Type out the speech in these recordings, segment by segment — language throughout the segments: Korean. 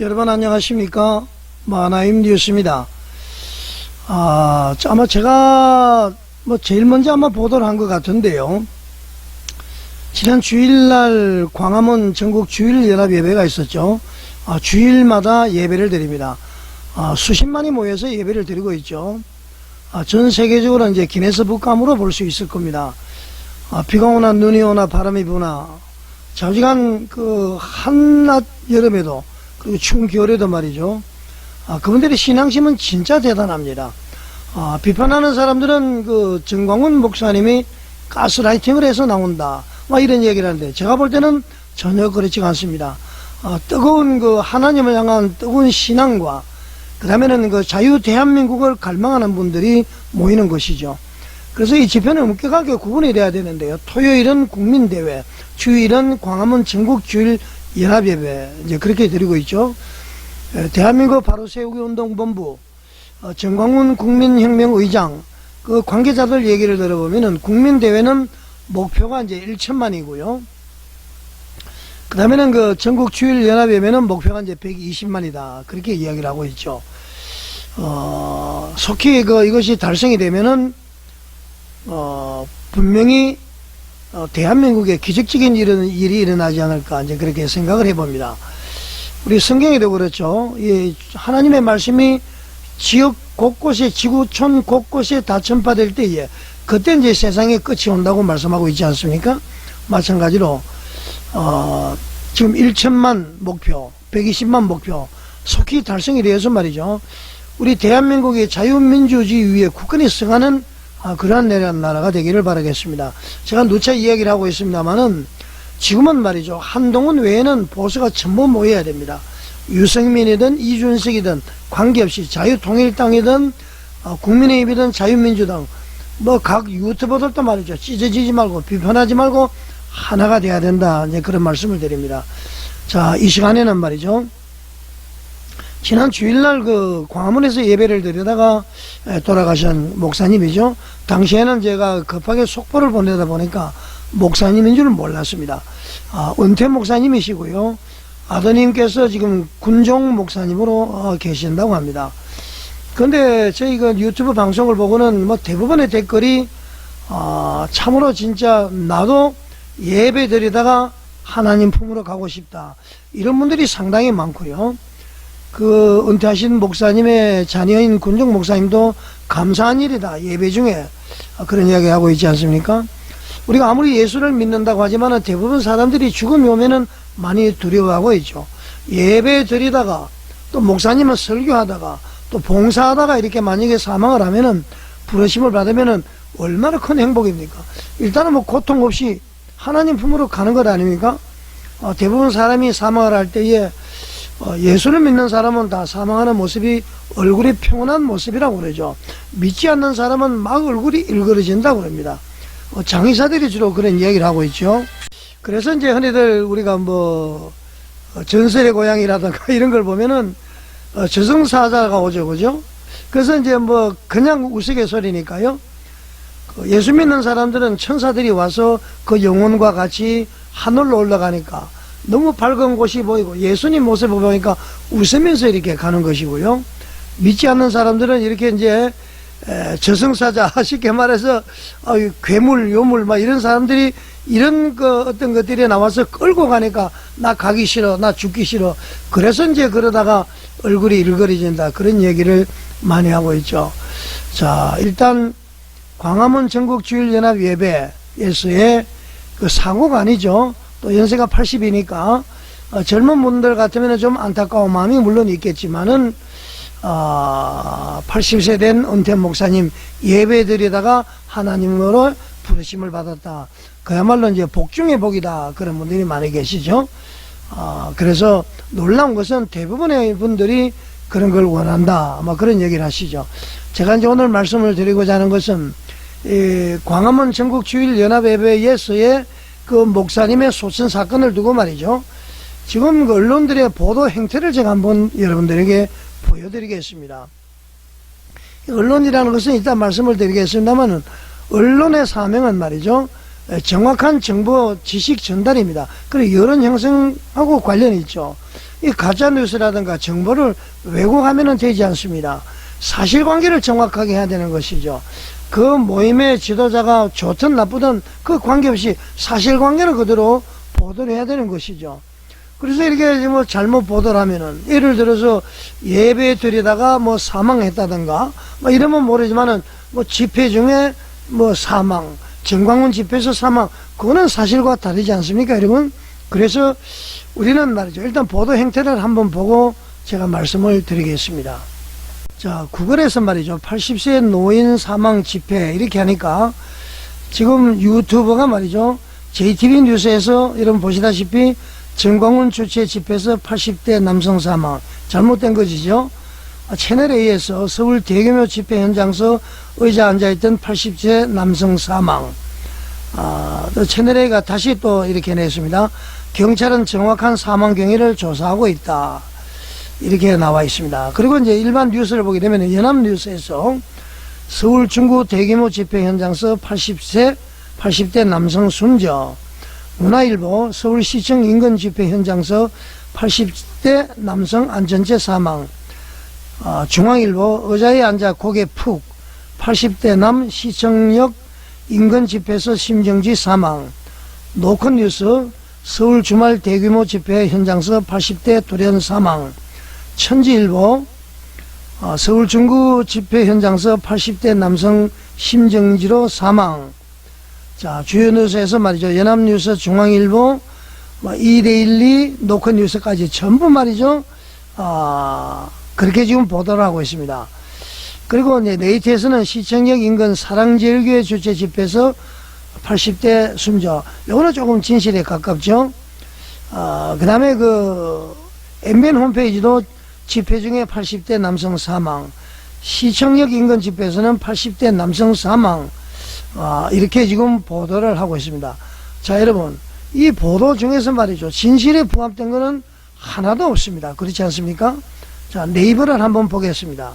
여러분 안녕하십니까? 마나임 뉴스입니다. 아마 제가 제일 먼저 아마 보도를 한 것 같은데요. 지난 주일날 광화문 전국 주일연합예배가 있었죠. 주일마다 예배를 드립니다. 수십만이 모여서 예배를 드리고 있죠. 전 세계적으로 이제 기네스 북감으로 볼 수 있을 겁니다. 비가 오나 눈이 오나 바람이 부나 자주간 그 한낮 여름에도 그리고 추운 겨울에도 말이죠. 그분들의 신앙심은 진짜 대단합니다. 비판하는 사람들은 그 정광훈 목사님이 가스라이팅을 해서 나온다, 이런 얘기를 하는데, 제가 볼 때는 전혀 그렇지 않습니다. 뜨거운 그 하나님을 향한 뜨거운 신앙과 그 다음에는 그 자유 대한민국을 갈망하는 분들이 모이는 것이죠. 그래서 이 집회는 엄격하게 구분이 돼야 되는데요. 토요일은 국민대회, 주일은 광화문 전국주일연합예배, 이제 그렇게 드리고 있죠. 대한민국 바로세우기 운동본부, 정광훈 국민혁명의장, 그 관계자들 얘기를 들어보면은 국민대회는 목표가 이제 1천만이고요. 그 다음에는 그 전국주일연합예배는 목표가 이제 120만이다. 그렇게 이야기를 하고 있죠. 속히 이것이 달성이 되면은, 분명히, 대한민국에 기적적인 일이 일어나지 않을까, 이제 그렇게 생각을 해봅니다. 우리 성경에도 그렇죠. 이 하나님의 말씀이 지역 곳곳에, 지구촌 곳곳에 다 전파될 때에, 그때 이제 세상의 끝이 온다고 말씀하고 있지 않습니까? 마찬가지로, 지금 1천만 목표, 120만 목표, 속히 달성이 되어서 말이죠. 우리 대한민국의 자유민주주의 위에 굳건히 서가는 그러한 나라가 되기를 바라겠습니다. 제가 누차 이야기를 하고 있습니다만은, 지금은 말이죠. 한동훈 외에는 보수가 전부 모여야 됩니다. 유승민이든 이준석이든 관계없이 자유통일당이든 국민의힘이든 자유민주당, 각 유튜버들도 말이죠. 찢어지지 말고 비판하지 말고 하나가 돼야 된다. 이제 그런 말씀을 드립니다. 자, 이 시간에는 말이죠. 지난 주일날 그 광화문에서 예배를 드리다가 돌아가신 목사님이죠. 당시에는 제가 급하게 속보를 보내다 보니까 목사님인 줄은 몰랐습니다. 은퇴 목사님이시고요. 아드님께서 지금 군종 목사님으로 계신다고 합니다. 그런데 저희 그 유튜브 방송을 보고는 대부분의 댓글이 참으로 진짜 나도 예배 드리다가 하나님 품으로 가고 싶다, 이런 분들이 상당히 많고요. 그 은퇴하신 목사님의 자녀인 군종 목사님도 감사한 일이다, 예배 중에, 그런 이야기 하고 있지 않습니까? 우리가 아무리 예수를 믿는다고 하지만 대부분 사람들이 죽음이 오면은 많이 두려워하고 있죠. 예배 드리다가 또 목사님은 설교하다가 또 봉사하다가 이렇게 만약에 사망을 하면은, 부르심을 받으면은 얼마나 큰 행복입니까? 일단은 고통 없이 하나님 품으로 가는 것 아닙니까? 대부분 사람이 사망을 할 때에 예수를 믿는 사람은 다 사망하는 모습이 얼굴이 평온한 모습이라고 그러죠. 믿지 않는 사람은 막 얼굴이 일그러진다고 그럽니다. 장의사들이 주로 그런 이야기를 하고 있죠. 그래서 이제 흔히들 우리가 전설의 고향이라든가 이런 걸 보면은 저승사자가 오죠, 그죠? 그래서 이제 그냥 우스갯소리니까요. 예수 믿는 사람들은 천사들이 와서 그 영혼과 같이 하늘로 올라가니까 너무 밝은 곳이 보이고 예수님 모습을 보니까 웃으면서 이렇게 가는 것이고요. 믿지 않는 사람들은 이렇게 이제 저승사자, 쉽게 말해서 괴물, 요물 이런 사람들이 이런 어떤 것들이 나와서 끌고 가니까 나 가기 싫어, 나 죽기 싫어, 그래서 이제 그러다가 얼굴이 일그러진다, 그런 얘기를 많이 하고 있죠. 자, 일단 광화문 전국주일연합예배에서의 그 사고가 아니죠. 또 연세가 80이니까 젊은 분들 같으면 좀 안타까운 마음이 물론 있겠지만은 80세 된 은퇴 목사님 예배 드리다가 하나님으로 부르심을 받았다, 그야말로 이제 복 중의 복이다, 그런 분들이 많이 계시죠. 그래서 놀라운 것은 대부분의 분들이 그런 걸 원한다, 그런 얘기를 하시죠. 제가 이제 오늘 말씀을 드리고자 하는 것은 광화문 전국주일연합예배에서의 그 목사님의 소천 사건을 두고 말이죠. 지금 그 언론들의 보도 행태를 제가 한번 여러분들에게 보여드리겠습니다. 언론이라는 것은 일단 말씀을 드리겠습니다만, 언론의 사명은 말이죠. 정확한 정보 지식 전달입니다. 그리고 여론 형성하고 관련이 있죠. 이 가짜뉴스라든가 정보를 왜곡하면 되지 않습니다. 사실관계를 정확하게 해야 되는 것이죠. 그 모임의 지도자가 좋든 나쁘든 그 관계없이 사실관계는 그대로 보도를 해야 되는 것이죠. 그래서 이렇게 뭐 잘못 보도를 하면은, 예를 들어서 예배 드리다가 뭐 사망했다든가 뭐 이러면 모르지만은 뭐 집회 중에 뭐 사망, 정광훈 집회에서 사망, 그거는 사실과 다르지 않습니까, 여러분? 그래서 우리는 말이죠, 일단 보도 행태를 한번 보고 제가 말씀을 드리겠습니다. 자, 구글에서 말이죠, 80세 노인 사망 집회 이렇게 하니까 지금 유튜버가 말이죠, JTB 뉴스에서 여러분 보시다시피 정광훈 주최 집회에서 80대 남성 사망, 잘못된 것이죠. 채널A에서 서울 대규모 집회 현장에서 의자 앉아있던 80세 남성 사망. 또 채널A가 다시 또 이렇게 냈습니다. 경찰은 정확한 사망 경위를 조사하고 있다. 이렇게 나와 있습니다. 그리고 이제 일반 뉴스를 보게 되면 연합뉴스에서 서울 중구 대규모 집회 현장에서 80대 남성 숨져. 문화일보 서울시청 인근 집회 현장에서 80대 남성 안전체 사망. 중앙일보 의자에 앉아 고개 푹 80대 남 시청역 인근 집회에서 심정지 사망. 노컷뉴스 서울 주말 대규모 집회 현장에서 80대 돌연 사망. 천지일보 서울 중구 집회 현장에서 80대 남성 심정지로 사망. 자, 주요 뉴스에서 말이죠, 연합뉴스, 중앙일보, 이데일리, 노컷뉴스까지 전부 말이죠, 그렇게 지금 보도를 하고 있습니다. 그리고 이제 네이트에서는 시청역 인근 사랑제일교회 주최 집회에서 80대 숨져. 요거는 조금 진실에 가깝죠. 그 다음에 그 MBN 홈페이지도 집회 중에 80대 남성 사망, 시청역 인근 집회에서는 80대 남성 사망, 이렇게 지금 보도를 하고 있습니다. 자, 여러분, 이 보도 중에서 말이죠, 진실에 부합된 거는 하나도 없습니다. 그렇지 않습니까? 자, 네이버를 한번 보겠습니다.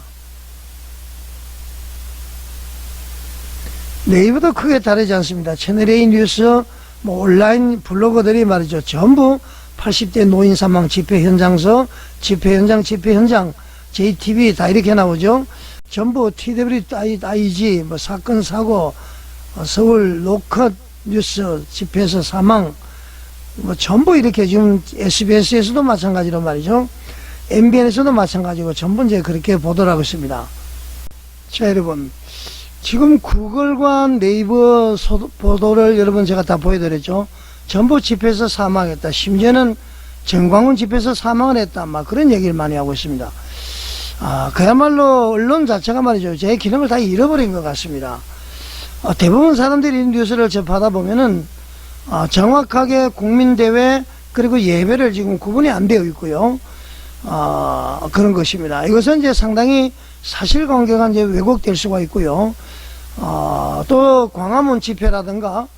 네이버도 크게 다르지 않습니다. 채널A 뉴스, 뭐 온라인 블로거들이 말이죠, 전부 80대 노인 사망 집회 현장서, 집회 현장, JTB 다 이렇게 나오죠. 전부 TWIG, 뭐 사건 사고, 서울 노컷 뉴스 집회에서 사망, 뭐 전부 이렇게 지금 SBS에서도 마찬가지로 말이죠, MBN에서도 마찬가지고 전부 이제 그렇게 보도를 하고 있습니다. 자, 여러분, 지금 구글과 네이버 보도를 여러분 제가 다 보여드렸죠. 전부 집회에서 사망했다, 심지어는 정광훈 집회에서 사망을 했다, 막 그런 얘기를 많이 하고 있습니다. 그야말로 언론 자체가 말이죠, 제 기능을 다 잃어버린 것 같습니다. 대부분 사람들이 이 뉴스를 접하다 보면은 정확하게 국민대회 그리고 예배를 지금 구분이 안 되어 있고요. 그런 것입니다. 이것은 이제 상당히 사실관계가 이제 왜곡될 수가 있고요. 또 광화문 집회라든가,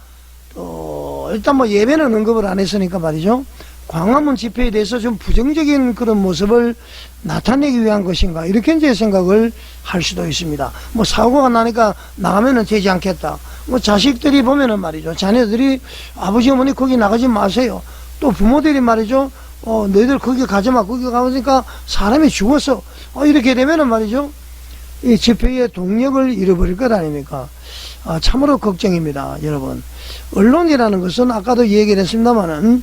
또 일단 뭐 예배는 언급을 안 했으니까 말이죠, 광화문 집회에 대해서 좀 부정적인 그런 모습을 나타내기 위한 것인가, 이렇게 이제 생각을 할 수도 있습니다. 뭐 사고가 나니까 나가면은 되지 않겠다. 뭐 자식들이 보면은 말이죠, 자녀들이 아버지 어머니 거기 나가지 마세요. 또 부모들이 말이죠, 너희들 거기 가지 마. 거기 가니까 사람이 죽었어. 이렇게 되면은 말이죠, 이 집회의 동력을 잃어버릴 것 아닙니까? 참으로 걱정입니다, 여러분. 언론이라는 것은 아까도 얘기를 했습니다만은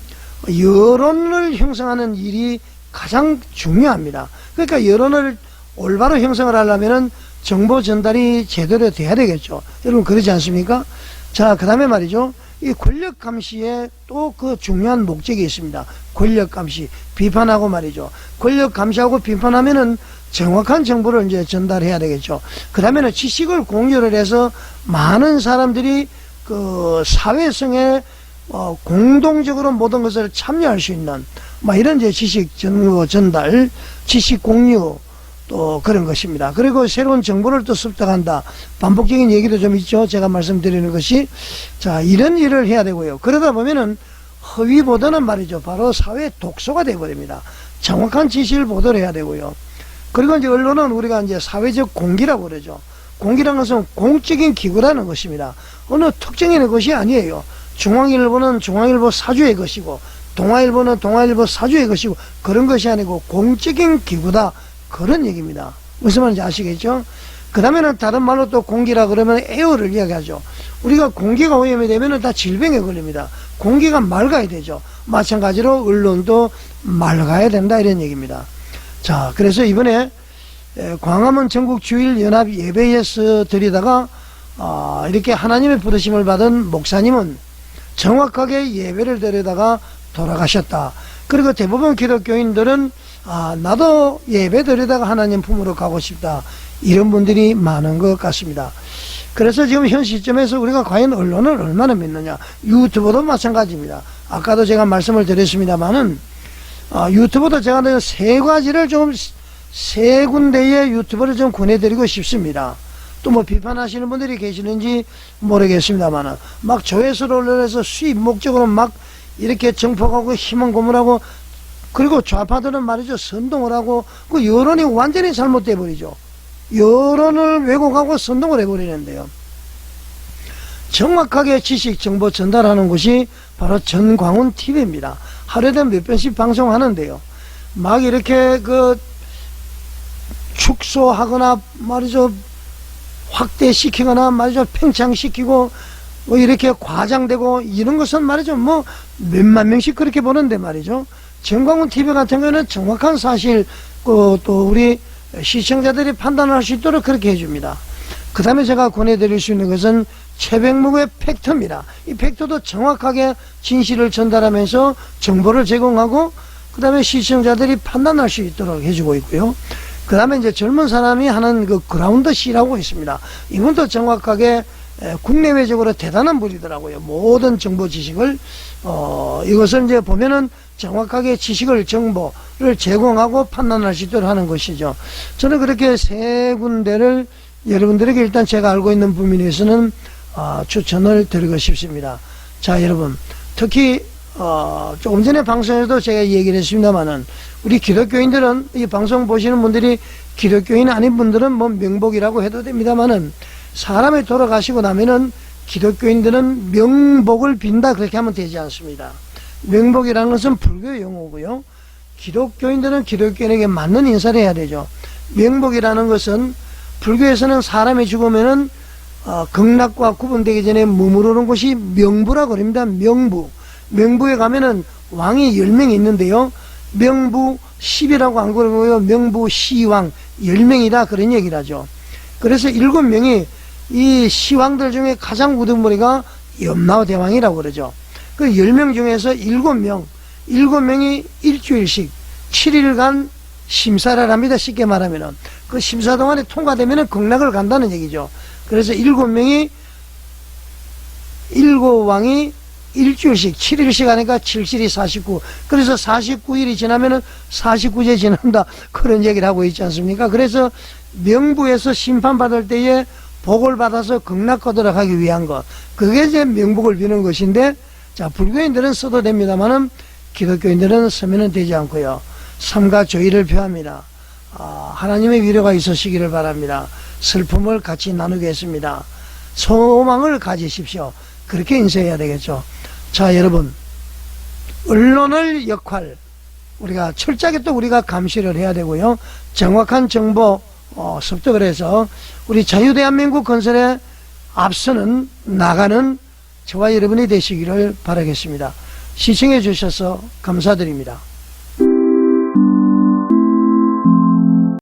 여론을 형성하는 일이 가장 중요합니다. 그러니까 여론을 올바로 형성을 하려면은 정보 전달이 제대로 돼야 되겠죠. 여러분, 그러지 않습니까? 자, 그 다음에 말이죠, 이 권력 감시에 또 그 중요한 목적이 있습니다. 권력 감시, 비판하고 말이죠. 권력 감시하고 비판하면은 정확한 정보를 이제 전달해야 되겠죠. 그 다음에는 지식을 공유를 해서 많은 사람들이 그 사회성에 공동적으로 모든 것을 참여할 수 있는, 이런 이제 지식 전달, 지식 공유, 또 그런 것입니다. 그리고 새로운 정보를 또 습득한다. 반복적인 얘기도 좀 있죠, 제가 말씀드리는 것이. 자, 이런 일을 해야 되고요. 그러다 보면은 허위 보도는 말이죠, 바로 사회 독소가 되어버립니다. 정확한 지식을 보도를 해야 되고요. 그리고 이제 언론은 우리가 이제 사회적 공기라고 그러죠. 공기라는 것은 공적인 기구라는 것입니다. 어느 특정인의 것이 아니에요. 중앙일보는 중앙일보 사주의 것이고 동아일보는 동아일보 사주의 것이고 그런 것이 아니고 공적인 기구다, 그런 얘기입니다. 무슨 말인지 아시겠죠? 그 다음에는 다른 말로 또 공기라 그러면 에어를 이야기하죠. 우리가 공기가 오염이 되면 다 질병에 걸립니다. 공기가 맑아야 되죠. 마찬가지로 언론도 맑아야 된다, 이런 얘기입니다. 자, 그래서 이번에 광화문 전국주일연합 예배에서 드리다가 이렇게 하나님의 부르심을 받은 목사님은 정확하게 예배를 드리다가 돌아가셨다. 그리고 대부분 기독교인들은 나도 예배 드리다가 하나님 품으로 가고 싶다, 이런 분들이 많은 것 같습니다. 그래서 지금 현 시점에서 우리가 과연 언론을 얼마나 믿느냐, 유튜브도 마찬가지입니다. 아까도 제가 말씀을 드렸습니다만은 유튜브도 제가 세 가지를 좀, 세 군데의 유튜브를 좀 권해드리고 싶습니다. 또 뭐 비판하시는 분들이 계시는지 모르겠습니다만은 막 조회수를 올려서 수입 목적으로 막 이렇게 정폭하고 희망 고문하고, 그리고 좌파들은 말이죠, 선동을 하고, 그 여론이 완전히 잘못돼 버리죠. 여론을 왜곡하고 선동을 해버리는데요. 정확하게 지식 정보 전달하는 곳이 바로 전광훈 TV입니다. 하루에 몇 번씩 방송하는데요. 막 이렇게 축소하거나 말이죠, 확대시키거나 말이죠, 팽창시키고 뭐 이렇게 과장되고 이런 것은 말이죠, 뭐 몇만 명씩 그렇게 보는데 말이죠. 전광훈 TV 같은 경우는 정확한 사실, 또 우리 시청자들이 판단할 수 있도록 그렇게 해줍니다. 그 다음에 제가 권해드릴 수 있는 것은 최백묵의 팩트입니다. 이 팩트도 정확하게 진실을 전달하면서 정보를 제공하고, 그 다음에 시청자들이 판단할 수 있도록 해주고 있고요. 그 다음에 이제 젊은 사람이 하는 그 그라운드 C라고 있습니다. 이분도 정확하게 국내외적으로 대단한 분이더라고요. 모든 정보 지식을, 이것을 이제 보면은 정확하게 지식을, 정보를 제공하고 판단할 수 있도록 하는 것이죠. 저는 그렇게 세 군데를 여러분들에게 일단 제가 알고 있는 부분에서는 추천을 드리고 싶습니다. 자, 여러분, 특히 조금 전에 방송에도 제가 얘기를 했습니다만은 우리 기독교인들은, 이 방송 보시는 분들이 기독교인 아닌 분들은 뭐 명복이라고 해도 됩니다만은, 사람이 돌아가시고 나면은 기독교인들은 명복을 빈다, 그렇게 하면 되지 않습니다. 명복이라는 것은 불교 용어고요. 기독교인들은 기독교인에게 맞는 인사를 해야 되죠. 명복이라는 것은 불교에서는 사람이 죽으면은 극락과 구분되기 전에 머무르는 곳이 명부라고 합니다. 명부. 명부에 가면은 왕이 10명이 있는데요. 명부 10이라고 안 그러고요. 명부 시왕 10명이다, 그런 얘기를 하죠. 그래서 7명이 이 시왕들 중에 가장 우두머리가 염라오 대왕이라고 그러죠. 그 10명 중에서 7명이 일주일씩 7일간 심사를 합니다. 쉽게 말하면은. 그 심사 동안에 통과되면은 극락을 간다는 얘기죠. 그래서 7왕이 일주일씩 7일씩 하니까 7일이 49. 그래서 49일이 지나면은 49제 지난다, 그런 얘기를 하고 있지 않습니까? 그래서 명부에서 심판받을 때에 복을 받아서 극락 가도록 하기 위한 것, 그게 이제 명복을 비는 것인데, 자, 불교인들은 써도 됩니다만은 기독교인들은 쓰면 되지 않고요. 삼가 조의를 표합니다. 하나님의 위로가 있으시기를 바랍니다. 슬픔을 같이 나누겠습니다. 소망을 가지십시오. 그렇게 인쇄해야 되겠죠. 자, 여러분, 언론의 역할, 우리가 철저하게 또 우리가 감시를 해야 되고요. 정확한 정보 습득을 해서 우리 자유대한민국 건설에 앞서는 나가는 저와 여러분이 되시기를 바라겠습니다. 시청해 주셔서 감사드립니다.